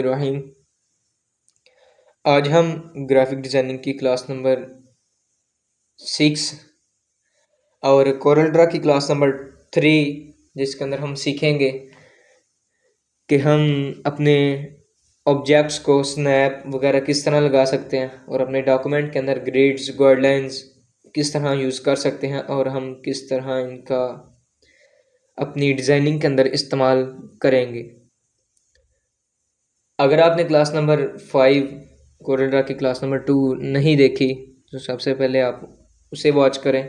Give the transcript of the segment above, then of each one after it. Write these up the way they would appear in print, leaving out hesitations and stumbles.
रहीम। आज हम graphic designing की क्लास नंबर 6 और कोरल ड्रा की क्लास नंबर 3 जिसके अंदर हम सीखेंगे कि हम अपने ऑब्जेक्ट्स को स्नैप वगैरह किस तरह लगा सकते हैं और अपने डॉक्यूमेंट के अंदर ग्रिड्स गाइडलाइंस किस तरह यूज़ कर सकते हैं और हम किस तरह इनका अपनी डिज़ाइनिंग के अंदर इस्तेमाल करेंगे। अगर आपने क्लास नंबर 5 कोरल ड्रा की क्लास नंबर 2 नहीं देखी तो सबसे पहले आप उसे वॉच करें,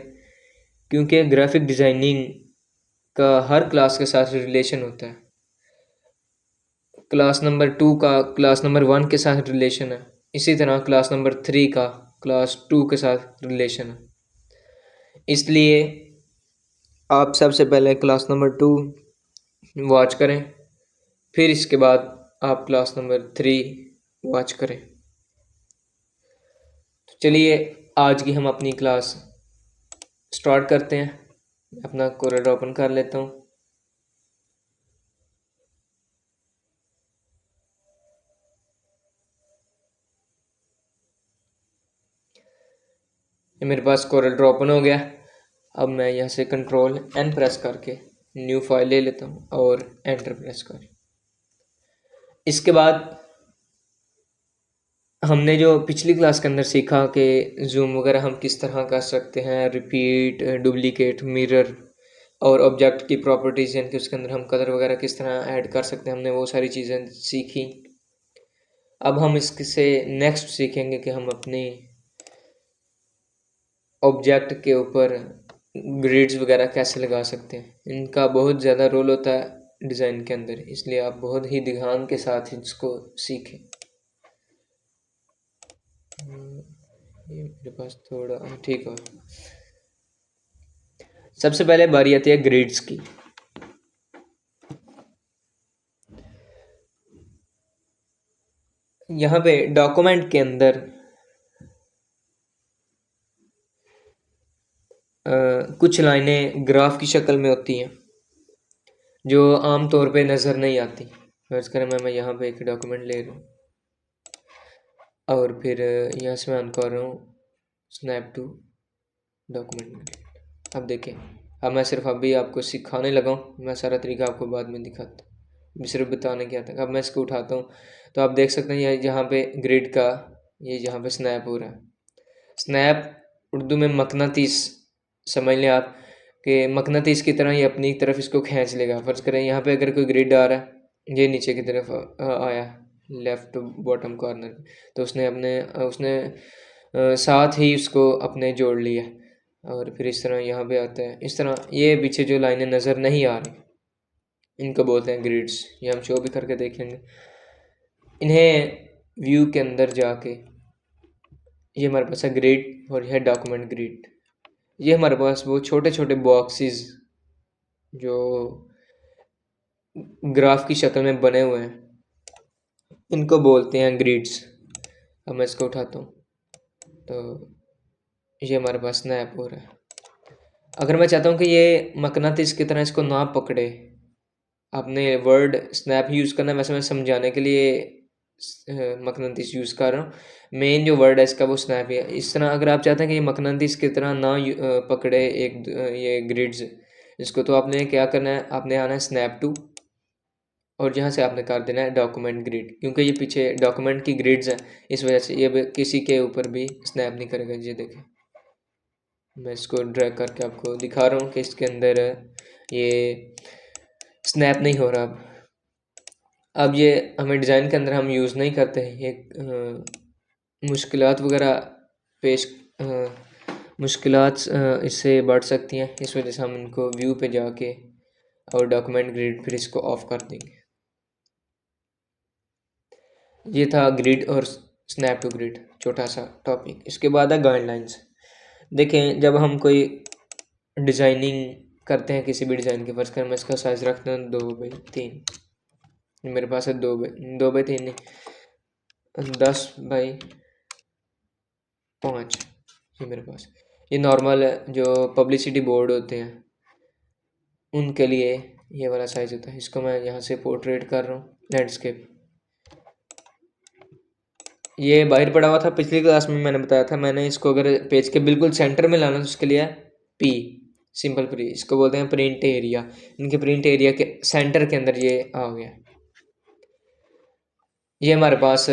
क्योंकि ग्राफिक डिज़ाइनिंग का हर क्लास के साथ रिलेशन होता है। क्लास नंबर 2 का क्लास नंबर 1 के साथ रिलेशन है, इसी तरह क्लास नंबर 3 का क्लास 2 के साथ रिलेशन है। इसलिए आप सबसे पहले क्लास नंबर 2 वॉच करें, फिर इसके बाद आप क्लास नंबर 3 वॉच करें। तो चलिए आज की हम अपनी क्लास स्टार्ट करते हैं। अपना कोरल ओपन कर लेता हूँ। ये मेरे पास कोरल ड्रॉ ओपन हो गया। अब मैं यहाँ से कंट्रोल एन प्रेस करके न्यू फाइल ले लेता हूँ और एंटर प्रेस कर। इसके बाद हमने जो पिछली क्लास के अंदर सीखा कि जूम वगैरह हम किस तरह कर सकते हैं, रिपीट, डुप्लीकेट, मिरर और ऑब्जेक्ट की प्रॉपर्टीज़ यानी कि उसके अंदर हम कलर वगैरह किस तरह ऐड कर सकते हैं, हमने वो सारी चीज़ें सीखी। अब हम इससे नेक्स्ट सीखेंगे कि हम अपनी ऑब्जेक्ट के ऊपर ग्रिड्स वगैरह कैसे लगा सकते हैं। इनका बहुत ज़्यादा रोल होता है डिज़ाइन के अंदर, इसलिए आप बहुत ही ध्यान के साथ इसको सीखें। ये मेरे पास थोड़ा ठीक है। सबसे पहले बारी आती है ग्रिड्स की। यहाँ पे डॉक्यूमेंट के अंदर कुछ लाइनें ग्राफ की शक्ल में होती हैं जो आम तौर पे नज़र नहीं आती। फर्ज करें मैं यहाँ पे एक डॉक्यूमेंट ले रहा हूँ और फिर यहाँ से मैं ऑन कर रहा हूँ स्नैप टू डॉक्यूमेंट। अब देखें, अब मैं सिर्फ अभी आपको सिखाने लगा हूँ, मैं सारा तरीका आपको बाद में दिखाता हूँ, सिर्फ बताने क्या था। अब मैं इसको उठाता हूँ तो आप देख सकते हैं ये यहाँ पे ग्रिड का ये यहाँ पे स्नैप हो रहा है। स्नैप उर्दू में मकनातीस समझ लें आप कि मकनातीस की तरह ये अपनी तरफ इसको खींच लेगा। फर्ज करें यहाँ पे अगर कोई ग्रिड आ रहा है, ये नीचे की तरफ आया लेफ्ट बॉटम कॉर्नर, तो उसने साथ ही उसको अपने जोड़ लिया और फिर इस तरह यहाँ पे आता है। इस तरह ये पीछे जो लाइनें नज़र नहीं आ रही इनको बोलते हैं ग्रिड्स। ये हम शो भी करके देखेंगे। इन्हें व्यू के अंदर जाके ये हमारे पास है ग्रिड और यह डॉक्यूमेंट ग्रिड। ये हमारे पास वो छोटे छोटे बॉक्सेस जो ग्राफ की शक्ल में बने हुए हैं इनको बोलते हैं ग्रिड्स। अब मैं इसको उठाता हूँ तो ये हमारे पास स्नैप हो रहा है। अगर मैं चाहता हूँ कि ये मकनातीस की तरह इसको ना पकड़े, आपने वर्ड स्नैप यूज़ करना है, वैसे मैं समझाने के लिए मकनातीस यूज़ कर रहा हूँ। मेन जो वर्ड है इसका वो स्नैप है। इस तरह अगर आप चाहते हैं कि ये मकनातीस की तरह ना पकड़े ये ग्रिड्स इसको, तो आपने क्या करना है, आपने आना है स्नैप टू और जहाँ से आपने कर देना है डॉक्यूमेंट ग्रिड, क्योंकि ये पीछे डॉक्यूमेंट की ग्रिड्स हैं इस वजह से ये किसी के ऊपर भी स्नैप नहीं करेगा। ये देखें, मैं इसको ड्रैग करके आपको दिखा रहा हूँ कि इसके अंदर ये स्नैप नहीं हो रहा। अब ये हमें डिज़ाइन के अंदर हम यूज़ नहीं करते, ये मुश्किलात वगैरह पेश मुश्किलात इससे बढ़ सकती हैं, इस वजह से हम इनको व्यू पे जाके और डॉक्यूमेंट ग्रिड फिर इसको ऑफ कर देंगे। ये था ग्रिड और स्नैप टू ग्रिड, छोटा सा टॉपिक। इसके बाद है गाइडलाइंस। देखें, जब हम कोई डिज़ाइनिंग करते हैं किसी भी डिज़ाइन के, फर्ज कर मैं इसका साइज़ रखता हूँ 2x3, मेरे पास है 2x3 नहीं 10x5। ये मेरे पास ये नॉर्मल जो पब्लिसिटी बोर्ड होते हैं उनके लिए ये वाला साइज़ होता है। इसको मैं यहाँ से पोर्ट्रेट कर रहा हूँ, लैंडस्केप। ये बाहर पड़ा हुआ था, पिछली क्लास में मैंने बताया था। मैंने इसको अगर पेज के बिल्कुल सेंटर में लाना तो उसके लिए पी, सिंपल प्री, इसको बोलते हैं प्रिंट एरिया। इनके प्रिंट एरिया के सेंटर के अंदर ये आ गया। ये हमारे पास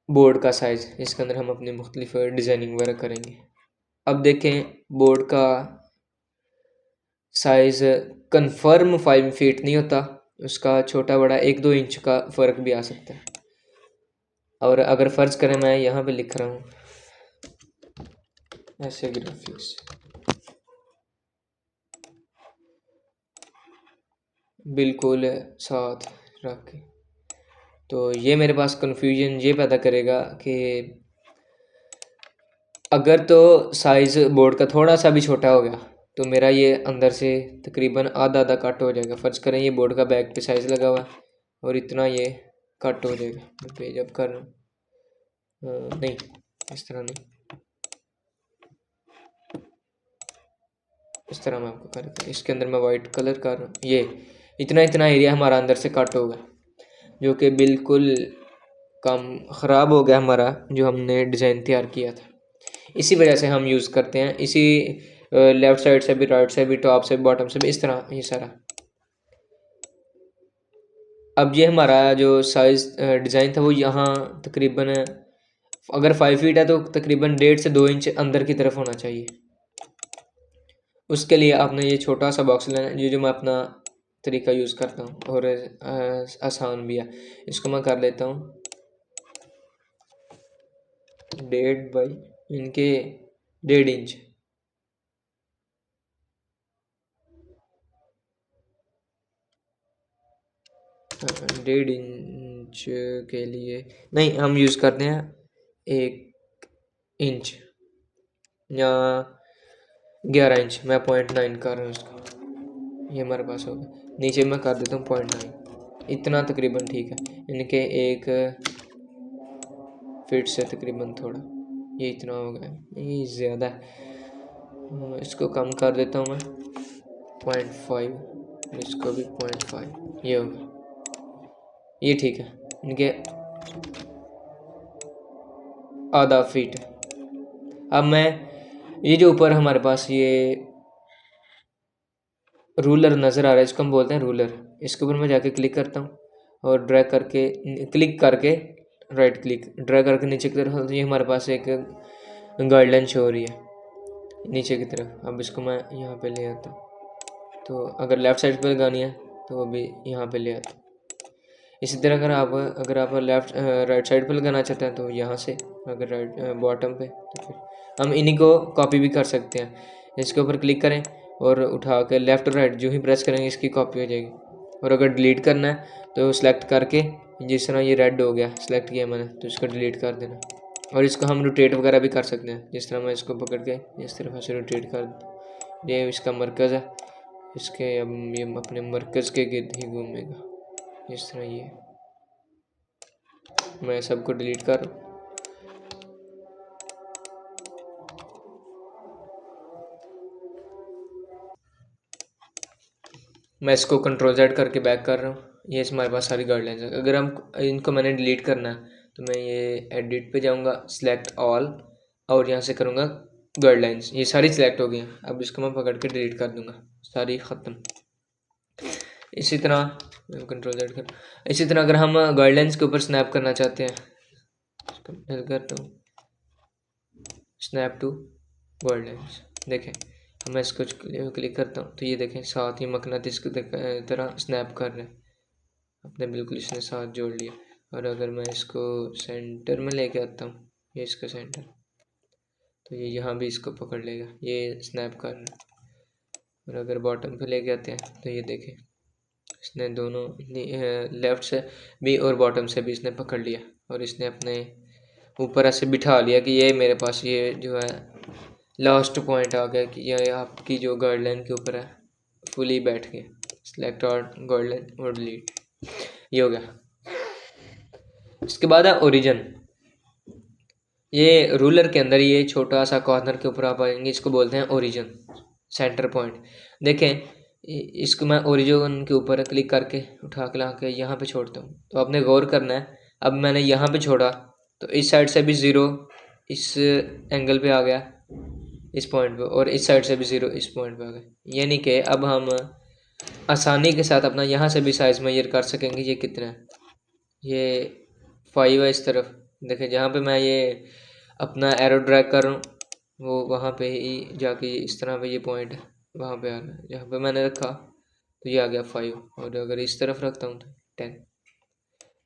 बोर्ड का साइज, इसके अंदर हम अपनी मुख्तलिफ डिज़ाइनिंग वगैरह करेंगे। अब देखें बोर्ड का साइज़ कंफर्म 5 फीट नहीं होता, उसका छोटा बड़ा 1-2 इंच का फ़र्क भी आ सकता है। और अगर फ़र्ज़ करें मैं यहाँ पे लिख रहा हूँ ऐसे ग्राफिक्स, बिल्कुल साथ रख के, तो ये मेरे पास कन्फ्यूजन ये पैदा करेगा कि अगर तो साइज़ बोर्ड का थोड़ा सा भी छोटा हो गया तो मेरा ये अंदर से तकरीबन आधा आधा कट हो जाएगा। फ़र्ज़ करें ये बोर्ड का बैक पे साइज़ लगा हुआ है और इतना ये कट हो जाएगा। मैं पेज अप कर रहा हूँ, नहीं इस तरह नहीं, इस तरह मैं आपको कर, इसके अंदर मैं वाइट कलर कर रहा हूँ। ये इतना इतना एरिया हमारा अंदर से कट होगा, जो कि बिल्कुल कम ख़राब हो गया हमारा जो हमने डिज़ाइन तैयार किया था। इसी वजह से हम यूज़ करते हैं, इसी लेफ़्ट साइड से भी, राइट से भी, टॉप से भी, बॉटम से भी, इस तरह ये सारा। अब ये हमारा जो साइज़ डिज़ाइन था वो यहाँ तकरीबन, अगर 5 फीट है तो तकरीबन 1.5 से 2 इंच अंदर की तरफ होना चाहिए। उसके लिए आपने ये छोटा सा बॉक्स लेना है, ये जो मैं अपना तरीका यूज़ करता हूँ और आसान भी है। इसको मैं कर लेता हूँ 1.5 बाई इनके 1.5 इंच, डेढ़ इंच के लिए नहीं, हम यूज़ करते हैं 1 इंच या 11 इंच। मैं 0.9 कर रहा हूँ इसका, ये हमारे पास होगा। नीचे मैं कर देता हूँ 0.9, इतना तकरीबन ठीक है। इनके 1 फीट से तकरीबन थोड़ा, ये इतना हो गया, ये ज़्यादा है। इसको कम कर देता हूँ मैं 0.5, इसको भी 0.5, ये होगा, ये ठीक है। इनके आधा फीट। अब मैं ये जो ऊपर हमारे पास ये रूलर नज़र आ रहा है, इसको हम बोलते हैं रूलर। इसके ऊपर मैं जाके क्लिक करता हूँ और ड्रैग करके, क्लिक करके राइट क्लिक, ड्रैग करके नीचे की तरफ, ये हमारे पास एक गाइडलाइन शो हो रही है नीचे की तरफ। अब इसको मैं यहाँ पे ले आता हूँ, तो अगर लेफ़्ट साइड पे लगानी है तो वो भी यहाँ पे ले आता हूँ। इसी तरह अगर आप राइट साइड पे लगाना चाहते हैं तो यहाँ से, अगर राइट बॉटम पे, तो फिर हम इन्हीं को कॉपी भी कर सकते हैं। इसके ऊपर क्लिक करें और उठा के लेफ़्ट और राइट जो ही प्रेस करेंगे इसकी कॉपी हो जाएगी। और अगर डिलीट करना है तो सेलेक्ट करके, जिस तरह ये रेड हो गया सेलेक्ट किया मैंने, तो इसको डिलीट कर देना। और इसको हम रोटेट वगैरह भी कर सकते हैं, जिस तरह मैं इसको पकड़ के इस तरफ से रोटेट कर, ये इसका मरकज़ है, इसके अब ये अपने मरकज़ के गिर्द ही घूमेगा, इस तरह। ये मैं सबको डिलीट कर रहा हूँ। मैं इसको कंट्रोल Z करके बैक कर रहा हूँ। ये हमारे पास सारी गाइडलाइंस है। अगर हम इनको मैंने डिलीट करना है तो मैं ये एडिट पे जाऊँगा, सिलेक्ट ऑल, और यहाँ से करूँगा गाइडलाइंस, ये सारी सिलेक्ट हो गई हैं। अब इसको मैं पकड़ के डिलीट कर दूँगा, सारी ख़त्म। इसी तरह कंट्रोल Z कर, इसी तरह अगर हम गाइडलाइंस के ऊपर स्नैप करना चाहते हैं, करता हूँ स्नैप टू गाइडलाइंस, देखें मैं इसको क्लिक करता हूँ तो ये देखें साथ ही मकनातीस की तरह स्नैप कर रहे हैं अपने, बिल्कुल इसने साथ जोड़ लिया। और अगर मैं इसको सेंटर में लेके आता हूँ, ये इसका सेंटर, तो ये यहाँ भी इसको पकड़ लेगा, ये स्नैप कर रहा है। और अगर बॉटम पे लेके आते हैं तो ये देखें इसने दोनों लेफ़्ट से भी और बॉटम से भी इसने पकड़ लिया, और इसने अपने ऊपर ऐसे बिठा लिया कि ये मेरे पास ये जो है लास्ट पॉइंट आ गया कि ये आपकी जो गाइडलाइन के ऊपर है फुली बैठ गया। सिलेक्ट और गाइडलाइन और डिलीट, ये हो गया। इसके बाद है ओरिजिन। ये रूलर के अंदर ये छोटा सा कॉर्नर के ऊपर आप आएंगे, इसको बोलते हैं ओरिजिन, सेंटर पॉइंट। देखें इसको मैं ओरिजिन के ऊपर क्लिक करके उठा के ला के यहाँ पे छोड़ता हूँ, तो आपने गौर करना है। अब मैंने यहाँ पे छोड़ा तो इस साइड से भी ज़ीरो इस एंगल पे आ गया, इस पॉइंट पे, और इस साइड से भी ज़ीरो इस पॉइंट पे आ गया। यानी कि अब हम आसानी के साथ अपना यहाँ से भी साइज़ मेजर कर सकेंगे। ये कितना है, ये 5 है इस तरफ। देखें जहाँ पे मैं ये अपना एरो ड्रैग कर रहा हूँ वो वहाँ पे ही जाके इस तरह पे ये पॉइंट है, वहाँ पे आ रहा है। जहाँ पे मैंने रखा तो ये आ गया 5, और अगर इस तरफ रखता हूँ तो 10।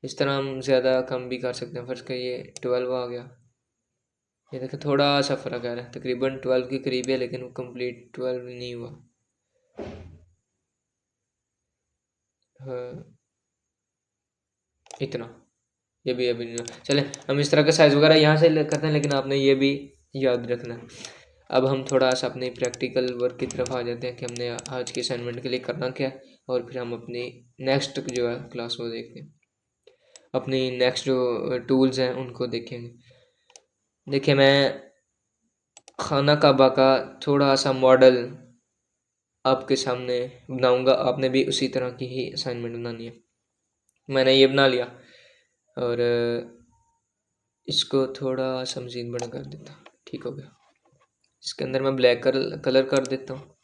इस तरह हम ज़्यादा कम भी कर सकते हैं। फर्स्ट का ये 12 आ गया। ये देखें थोड़ा सा फ़र्क आ रहा है, तकरीबन 12 के करीब है, लेकिन वो कंप्लीट 12 नहीं हुआ। हाँ, इतना ये भी अभी नहीं। चले हम इस तरह का साइज़ वगैरह यहाँ से करते हैं, लेकिन आपने ये भी याद रखना है। अब हम थोड़ा सा अपने प्रैक्टिकल वर्क की तरफ आ जाते हैं कि हमने आज के असाइनमेंट के लिए करना क्या है, और फिर हम अपनी नेक्स्ट जो है क्लास वो देखते हैं, अपनी नेक्स्ट जो टूल्स हैं उनको देखेंगे। देखिए मैं खाना काबा का थोड़ा सा मॉडल आपके सामने बनाऊंगा, आपने भी उसी तरह की ही असाइनमेंट बनानी है। मैंने ये बना लिया, और इसको थोड़ा सा मज़ीद बड़ा कर देता हूँ। ठीक हो गया। इसके अंदर मैं ब्लैक कलर कर देता हूँ,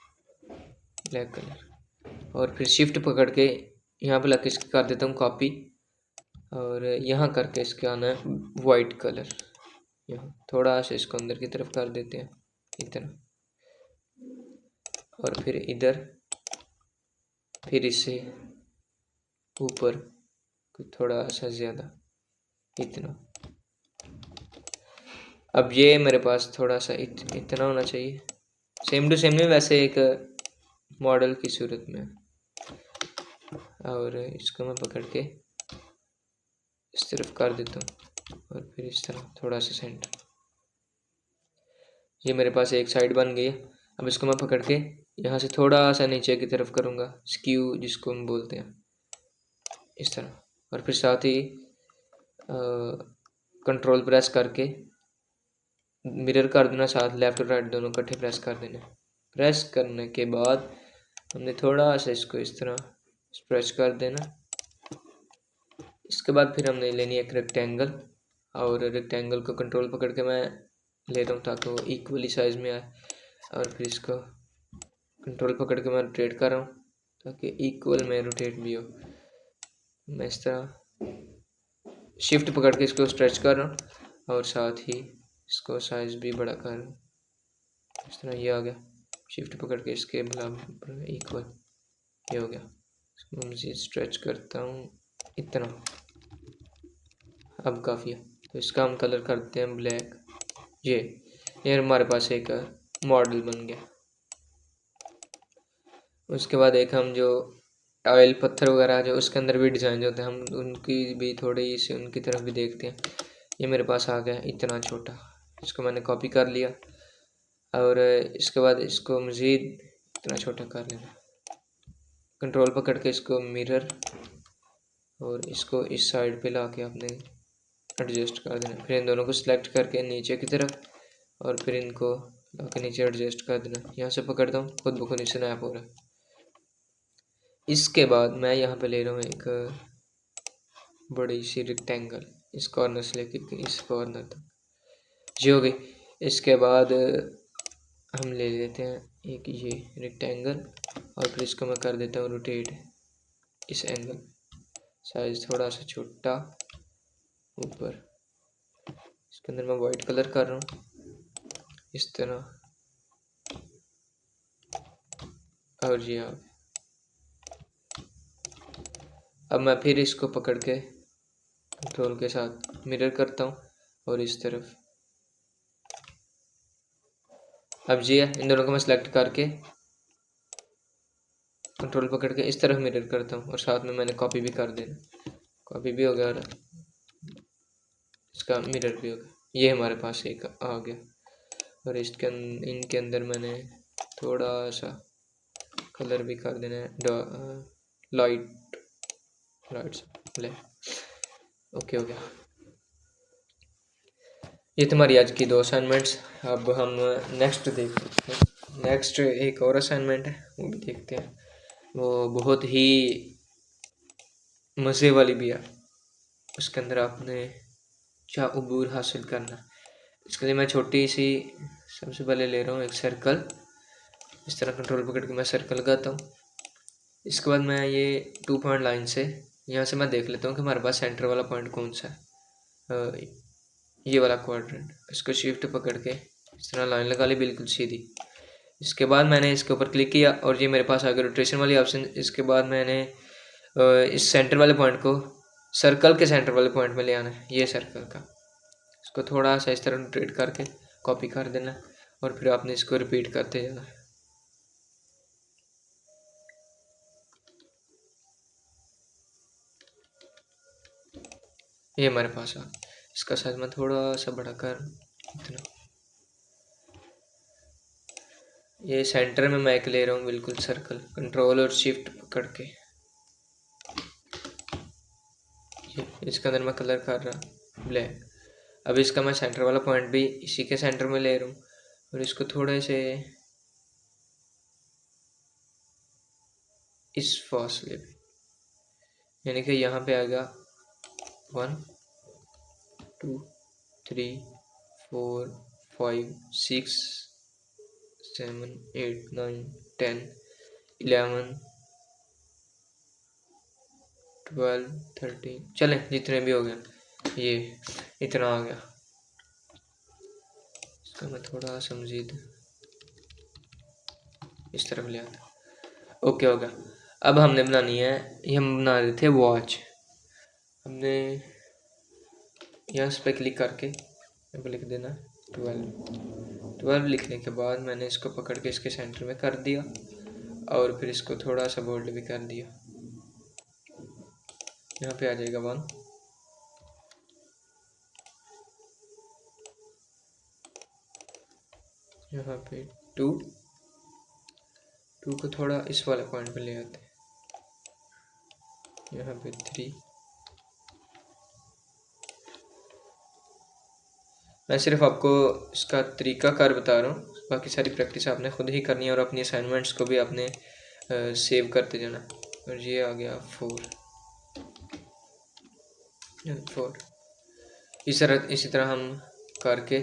ब्लैक कलर, और फिर शिफ्ट पकड़ के यहाँ पे लग इसकी कर देता हूँ कॉपी, और यहाँ करके इसके आना है वाइट कलर। यहाँ थोड़ा सा इसको अंदर की तरफ कर देते हैं इतना, और फिर इधर, फिर इससे ऊपर थोड़ा सा ज़्यादा इतना। अब ये मेरे पास थोड़ा सा इतना होना चाहिए, सेम टू सेम नहीं, वैसे एक मॉडल की सूरत में। और इसको मैं पकड़ के इस तरफ कर देता हूँ, और फिर इस तरह थोड़ा सा सेंटर। ये मेरे पास एक साइड बन गई है। अब इसको मैं पकड़ के यहाँ से थोड़ा सा नीचे की तरफ करूँगा, स्क्यू जिसको हम बोलते हैं, इस तरह। और फिर साथ ही कंट्रोल प्रेस करके मिरर कर देना, साथ लेफ़्ट और राइट दोनों इकट्ठे प्रेस कर देना। प्रेस करने के बाद हमने थोड़ा सा इसको इस तरह स्ट्रेच कर देना। इसके बाद फिर हमने लेनी है एक रेक्टेंगल, और रेक्टेंगल को कंट्रोल पकड़ के मैं ले रहा हूँ ताकि वो इक्वली साइज़ में आए, और फिर इसको कंट्रोल पकड़ के मैं रोटेट कर रहा हूँ ताकि इक्वल में रोटेट भी हो। मैं इस तरह शिफ्ट पकड़ के इसको स्ट्रेच कर रहा हूँ, और साथ ही इसको साइज़ भी बड़ा कर रहा हूँ। इस तरह ये आ गया। शिफ्ट पकड़ के इसके बराबर इक्वल, ये हो गया। इसको मज़ीद स्ट्रेच करता हूँ इतना, अब काफ़ी है। तो इसका हम कलर करते हैं ब्लैक। ये हमारे पास एक मॉडल बन गया। उसके बाद एक हम जो ऑयल पत्थर वगैरह जो उसके अंदर भी डिज़ाइन होते हैं, हम उनकी भी थोड़ी सी उनकी तरफ भी देखते हैं। ये मेरे पास आ गया इतना छोटा, इसको मैंने कॉपी कर लिया, और इसके बाद इसको मज़ीद इतना छोटा कर लेना। कंट्रोल पकड़ के इसको मिरर, और इसको इस साइड पे ला के आपने एडजस्ट कर देना। फिर इन दोनों को सिलेक्ट करके नीचे की तरफ, और फिर इनको ला के नीचे एडजस्ट कर देना। यहाँ से पकड़ता हूँ, खुद ब खुद ही स्नैप हो रहा है। इसके बाद मैं यहाँ पे ले रहा हूँ एक बड़ी सी रेक्टेंगल, इस कॉर्नर से लेकर इस कॉर्नर तक जी हो गई। इसके बाद हम ले लेते हैं एक ये रेक्टेंगल, और फिर इसको मैं कर देता हूँ रोटेट इस एंगल, साइज थोड़ा सा छोटा ऊपर। इसके अंदर मैं वाइट कलर कर रहा हूँ इस तरह, और ये अब मैं फिर इसको पकड़ के कंट्रोल के साथ मिरर करता हूँ, और इस तरफ। अब जी है, इन दोनों को मैं सेलेक्ट करके कंट्रोल पकड़ के इस तरफ मिरर करता हूँ, और साथ में मैंने कॉपी भी कर देना। कॉपी भी हो गया, और इसका मिरर भी हो गया। ये हमारे पास एक आ गया, और इसके इनके अंदर मैंने थोड़ा सा कलर भी कर देना है, लाइट ब्लैक। ओके हो गया। ये तुम्हारी आज की 2 असाइनमेंट्स। अब हम नेक्स्ट देखते हैं। नेक्स्ट एक और असाइनमेंट है, वो भी देखते हैं। वो बहुत ही मज़े वाली भी है। उसके अंदर आपने अच्छा अबूर हासिल करना। इसके लिए मैं छोटी सी सबसे पहले ले रहा हूँ एक सर्कल। इस तरह कंट्रोल पकड़ के मैं सर्कल लगाता हूँ। इसके बाद मैं ये 2 पॉइंट लाइन से यहाँ से मैं देख लेता हूँ कि हमारे पास सेंटर वाला पॉइंट कौन सा है। ये वाला क्वाड्रेंट। इसको शिफ्ट पकड़ के इस तरह लाइन लगा ली बिल्कुल सीधी। इसके बाद मैंने इसके ऊपर क्लिक किया और ये मेरे पास आ गया रोटेशन वाली ऑप्शन। इसके बाद मैंने इस सेंटर वाले पॉइंट को सर्कल के सेंटर वाले पॉइंट में ले आना है, ये सर्कल का। इसको थोड़ा सा इस तरह रोटेट करके कॉपी कर देना और फिर आपने इसको रिपीट करते जाना है। ये हमारे पास आ, इसका साइज मैं थोड़ा सा बड़ा कर इतना। ये सेंटर में मैं एक ले रहा हूँ बिल्कुल सर्कल, कंट्रोल और शिफ्ट पकड़ के। इसके अंदर मैं कलर कर रहा ब्लैक। अब इसका मैं सेंटर वाला पॉइंट भी इसी के सेंटर में ले रहा हूँ और इसको थोड़े से इस फासले पे, यानी कि यहाँ पे आएगा 1 2 3 4 5 6 7 8 9 10 11 12 13 चलें जितने भी हो गए, ये इतना आ गया। इसका मैं थोड़ा सा मज़ीद इस तरफ ले आता। ओके हो गया। अब हमने बनानी है, ये हम बना रहे थे वॉच। हमने यहाँ पे क्लिक करके यहाँ पे लिख देना 12 लिखने के बाद मैंने इसको पकड़ के इसके सेंटर में कर दिया और फिर इसको थोड़ा सा बोल्ड भी कर दिया। यहाँ पे आ जाएगा 1, यहाँ पे 2 को थोड़ा इस वाले पॉइंट पे ले आते हैं, यहाँ पे 3। मैं सिर्फ आपको इसका तरीका कार बता रहा हूँ, बाकी सारी प्रैक्टिस आपने खुद ही करनी है और अपनी असाइनमेंट्स को भी आपने सेव करते जाना। और ये आ गया 4 इसी तरह हम करके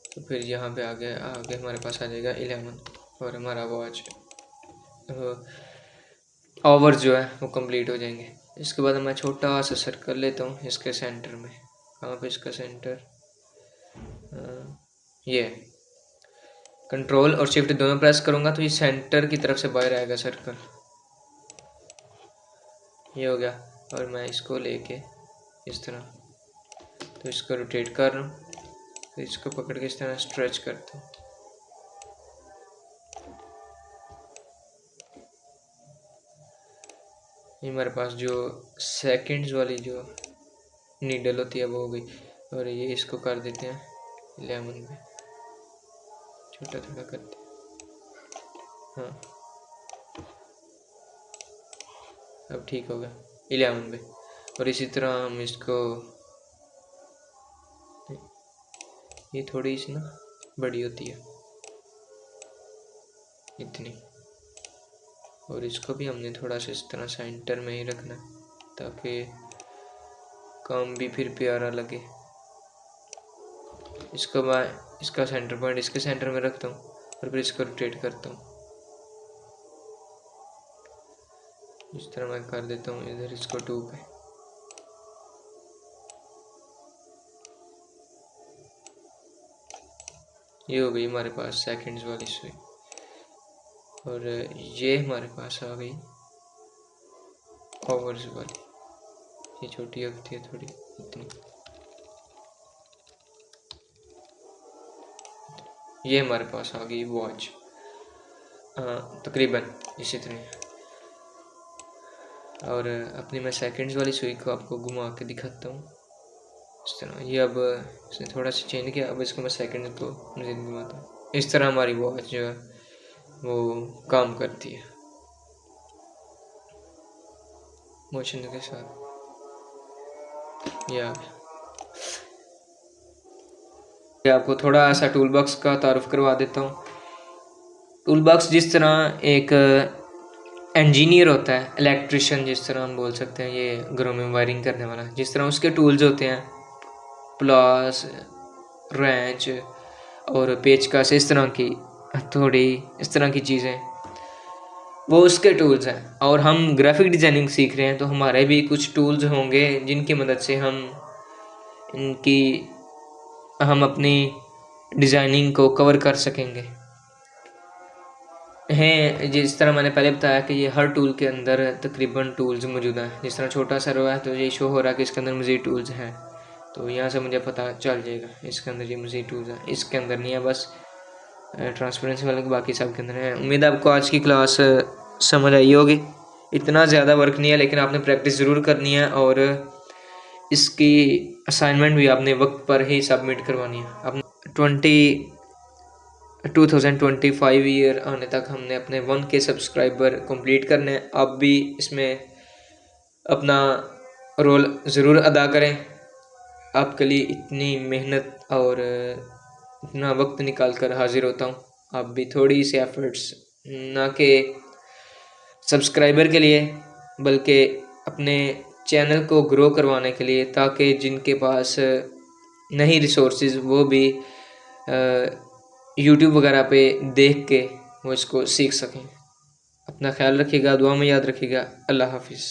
तो फिर यहाँ पे आगे हमारे पास आ जाएगा 11 और हमारा वॉच आवर्स जो है वो कंप्लीट हो जाएंगे। इसके बाद मैं छोटा सा सर्कल लेता हूँ इसके सेंटर में। कहाँ पे इसका सेंटर, ये कंट्रोल और शिफ्ट दोनों प्रेस करूँगा तो ये सेंटर की तरफ से बाहर आएगा सर्कल। ये हो गया और मैं इसको लेके इस तरह तो इसको रोटेट कर रहा हूँ, तो इसको पकड़ के इस तरह स्ट्रेच करता हूँ। ये हमारे पास जो सेकंड्स वाली जो नीडल होती है वो हो गई और ये इसको कर देते हैं 11 पे, छोटा थोड़ा करते हैं। हाँ अब ठीक होगा 11 पे। और इसी तरह हम इसको, ये थोड़ी सी ना बड़ी होती है इतनी, और इसको भी हमने थोड़ा सा इस तरह सेंटर में ही रखना ताकि काम भी फिर प्यारा लगे। इसको मैं इसका सेंटर पॉइंट इसके सेंटर में रखता हूँ और फिर इसको रोटेट करता हूँ। इस तरह मैं कर देता हूँ इधर इसको 2 पे। ये हो गई हमारे पास सेकंड्स वाली सुई और ये हमारे पास आ गई आवर्स वाली। ये छोटी होती है थोड़ी इतनी। ये हमारे पास आ गई वॉच तकरीबन इसी तरह। और अपनी मैं सेकंड्स वाली सुई को आपको घुमा के दिखाता हूँ इस तरह। ये अब इसने थोड़ा सा चेंज किया, अब इसको मैं सेकंड को मज़ीद घुमाता हूँ। इस तरह हमारी वॉच जो है वो काम करती है मोशन के साथ। ये आ गया। आपको थोड़ा सा टूल बॉक्स का तारुफ करवा देता हूँ। टूल बॉक्स जिस तरह एक इंजीनियर होता है, इलेक्ट्रिशियन जिस तरह हम बोल सकते हैं, ये घरों में वायरिंग करने वाला, जिस तरह उसके टूल्स होते हैं प्लास, रेंच और पेचकस, इस तरह की हथौड़ी, इस तरह की चीज़ें, वो उसके टूल्स हैं। और हम ग्राफिक डिज़ाइनिंग सीख रहे हैं तो हमारे भी कुछ टूल्स होंगे जिनकी मदद से हम अपनी डिज़ाइनिंग को कवर कर सकेंगे। हैं जिस तरह मैंने पहले बताया कि ये हर टूल के अंदर तकरीबन टूल्स मौजूद हैं। जिस तरह छोटा सा रो है तो ये शो हो रहा है कि इसके अंदर मज़ीद टूल्स हैं, तो यहाँ से मुझे पता चल जाएगा इसके अंदर ये मज़ीद टूल्स हैं। इसके अंदर नहीं है, बस ट्रांसपेरेंसी वाले के बाकी सब के अंदर है। उम्मीद है आपको आज की क्लास समझ आई होगी। इतना ज़्यादा वर्क नहीं है, लेकिन आपने प्रैक्टिस ज़रूर करनी है और इसकी असाइनमेंट भी आपने वक्त पर ही सबमिट करवानी है। अब 2025 ईयर आने तक हमने अपने 1K सब्सक्राइबर कंप्लीट करने हैं। आप भी इसमें अपना रोल ज़रूर अदा करें। आपके लिए इतनी मेहनत और इतना वक्त निकाल कर हाजिर होता हूँ। आप भी थोड़ी सी एफर्ट्स, ना कि सब्सक्राइबर के लिए बल्कि अपने चैनल को ग्रो करवाने के लिए, ताकि जिनके पास नहीं रिसोर्सेज वो भी यूट्यूब वगैरह पे देख के वो इसको सीख सकें। अपना ख्याल रखिएगा, दुआ में याद रखिएगा। अल्लाह हाफिज़।